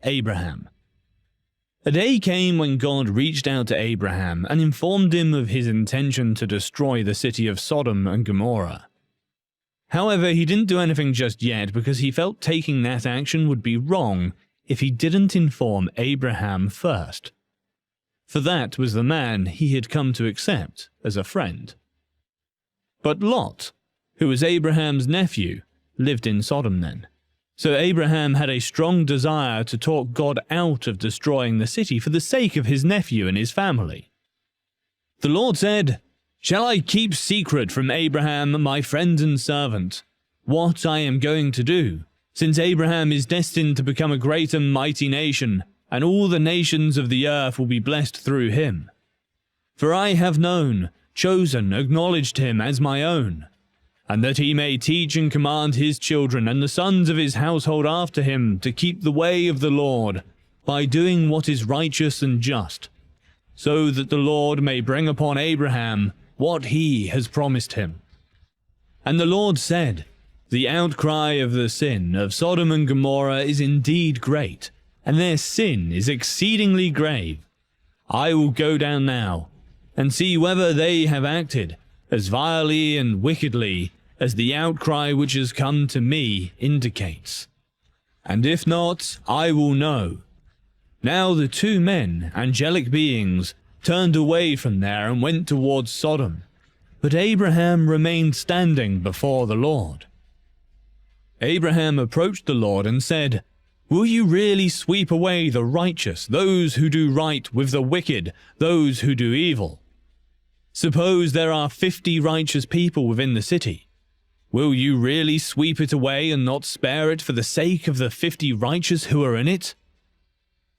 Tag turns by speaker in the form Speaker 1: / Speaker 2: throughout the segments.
Speaker 1: Abraham. A day came when God reached out to Abraham and informed him of his intention to destroy the city of Sodom and Gomorrah. However, he didn't do anything just yet because he felt taking that action would be wrong if he didn't inform Abraham first. For that was the man he had come to accept as a friend. But Lot, who was Abraham's nephew, lived in Sodom then. So Abraham had a strong desire to talk God out of destroying the city for the sake of his nephew and his family. The Lord said, "Shall I keep secret from Abraham, my friend and servant, what I am going to do, since Abraham is destined to become a great and mighty nation, and all the nations of the earth will be blessed through him? For I have known, chosen, acknowledged him as my own, and that he may teach and command his children and the sons of his household after him to keep the way of the Lord, by doing what is righteous and just, so that the Lord may bring upon Abraham what he has promised him." And the Lord said, "The outcry of the sin of Sodom and Gomorrah is indeed great, and their sin is exceedingly grave. I will go down now, and see whether they have acted as vilely and wickedly as the outcry which has come to me indicates. And if not, I will know." Now the two men, angelic beings, turned away from there and went towards Sodom, but Abraham remained standing before the Lord. Abraham approached the Lord and said, "Will you really sweep away the righteous, those who do right, with the wicked, those who do evil? Suppose there are 50 righteous people within the city. Will you really sweep it away and not spare it for the sake of the 50 righteous who are in it?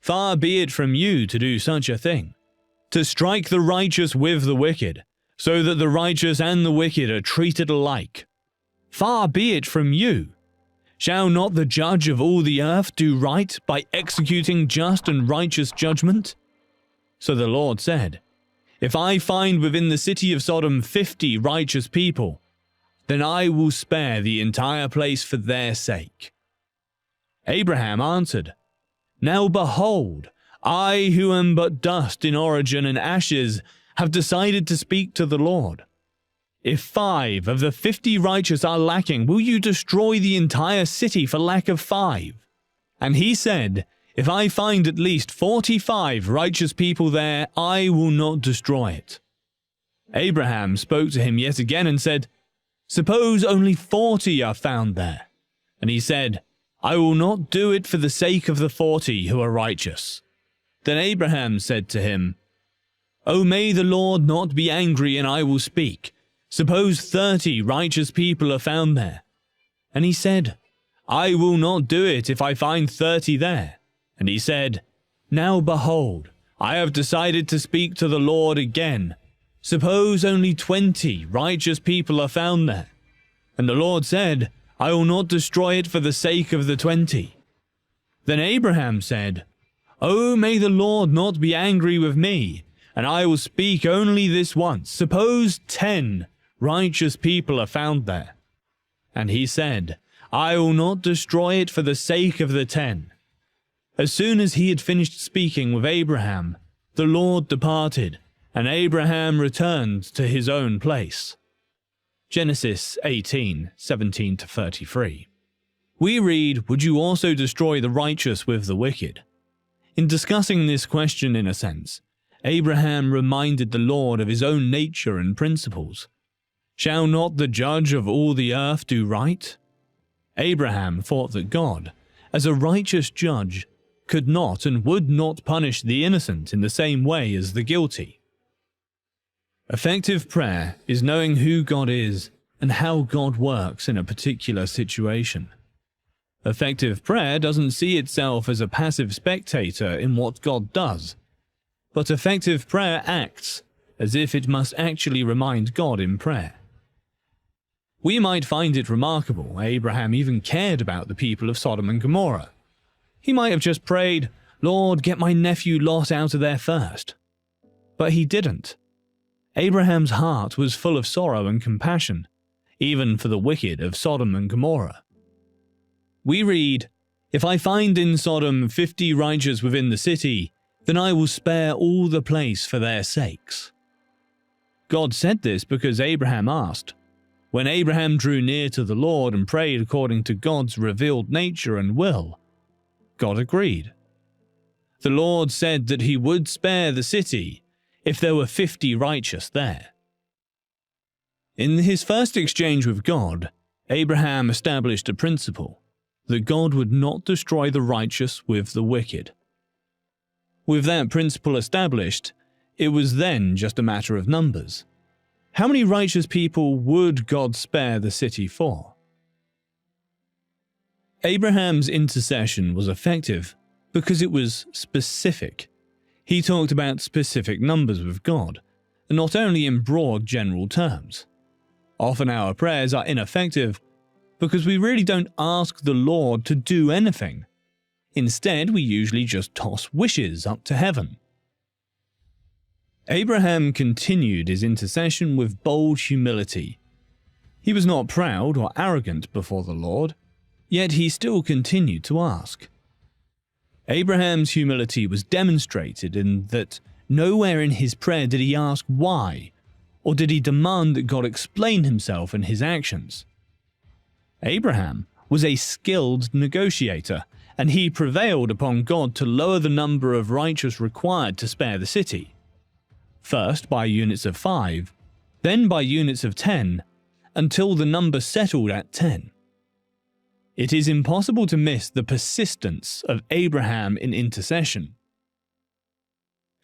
Speaker 1: Far be it from you to do such a thing, to strike the righteous with the wicked, so that the righteous and the wicked are treated alike. Far be it from you. Shall not the judge of all the earth do right by executing just and righteous judgment?" So the Lord said, "If I find within the city of Sodom 50 righteous people, then I will spare the entire place for their sake." Abraham answered, "Now behold, I who am but dust in origin and ashes have decided to speak to the Lord. If 5 of the 50 righteous are lacking, will you destroy the entire city for lack of 5? And he said, If I find at least 45 righteous people there, I will not destroy it." Abraham spoke to him yet again and said, "Suppose only 40 are found there." And he said, "I will not do it for the sake of the 40 who are righteous." Then Abraham said to him, "Oh, may the Lord not be angry, and I will speak. Suppose 30 righteous people are found there." And he said, "I will not do it if I find 30 there." And he said, "Now behold, I have decided to speak to the Lord again. Suppose only 20 righteous people are found there." And the Lord said, "I will not destroy it for the sake of the 20. Then Abraham said, "Oh, may the Lord not be angry with me, and I will speak only this once. Suppose 10 righteous people are found there." And he said, "I will not destroy it for the sake of the 10. As soon as he had finished speaking with Abraham, the Lord departed, and Abraham returned to his own place. Genesis 18:17-33. We read, "Would you also destroy the righteous with the wicked?" In discussing this question in a sense, Abraham reminded the Lord of his own nature and principles. Shall not the judge of all the earth do right? Abraham thought that God, as a righteous judge, could not and would not punish the innocent in the same way as the guilty. Effective prayer is knowing who God is and how God works in a particular situation. Effective prayer doesn't see itself as a passive spectator in what God does, but effective prayer acts as if it must actually remind God in prayer. We might find it remarkable Abraham even cared about the people of Sodom and Gomorrah. He might have just prayed, "Lord, get my nephew Lot out of there first." But he didn't. Abraham's heart was full of sorrow and compassion, even for the wicked of Sodom and Gomorrah. We read, If I find in Sodom 50 righteous within the city, then I will spare all the place for their sakes. God said this because Abraham asked. When Abraham drew near to the Lord and prayed according to God's revealed nature and will, God agreed. The Lord said that he would spare the city if there were 50 righteous there. In his first exchange with God, Abraham established a principle that God would not destroy the righteous with the wicked. With that principle established, it was then just a matter of numbers. How many righteous people would God spare the city for? Abraham's intercession was effective because it was specific. He talked about specific numbers with God, and not only in broad general terms. Often our prayers are ineffective because we really don't ask the Lord to do anything. Instead, we usually just toss wishes up to heaven. Abraham continued his intercession with bold humility. He was not proud or arrogant before the Lord, yet he still continued to ask. Abraham's humility was demonstrated in that nowhere in his prayer did he ask why, or did he demand that God explain himself and his actions. Abraham was a skilled negotiator, and he prevailed upon God to lower the number of righteous required to spare the city. First by units of 5, then by units of 10, until the number settled at 10. It is impossible to miss the persistence of Abraham in intercession.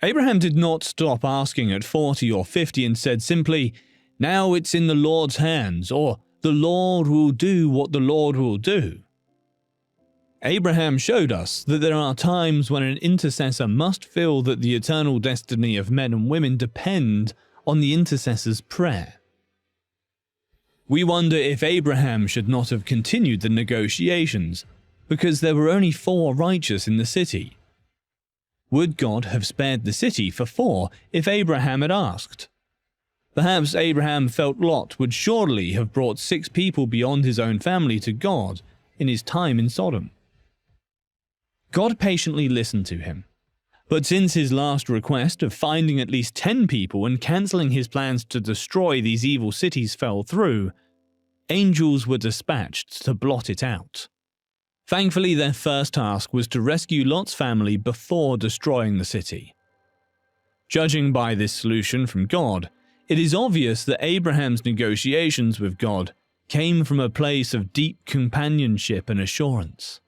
Speaker 1: Abraham did not stop asking at 40 or 50 and said simply, "Now it's in the Lord's hands," or "The Lord will do what the Lord will do." Abraham showed us that there are times when an intercessor must feel that the eternal destiny of men and women depend on the intercessor's prayer. We wonder if Abraham should not have continued the negotiations, because there were only 4 righteous in the city. Would God have spared the city for 4 if Abraham had asked? Perhaps Abraham felt Lot would surely have brought 6 people beyond his own family to God in his time in Sodom. God patiently listened to him, but since his last request of finding at least 10 people and cancelling his plans to destroy these evil cities fell through, angels were dispatched to blot it out. Thankfully, their first task was to rescue Lot's family before destroying the city. Judging by this solution from God, it is obvious that Abraham's negotiations with God came from a place of deep companionship and assurance.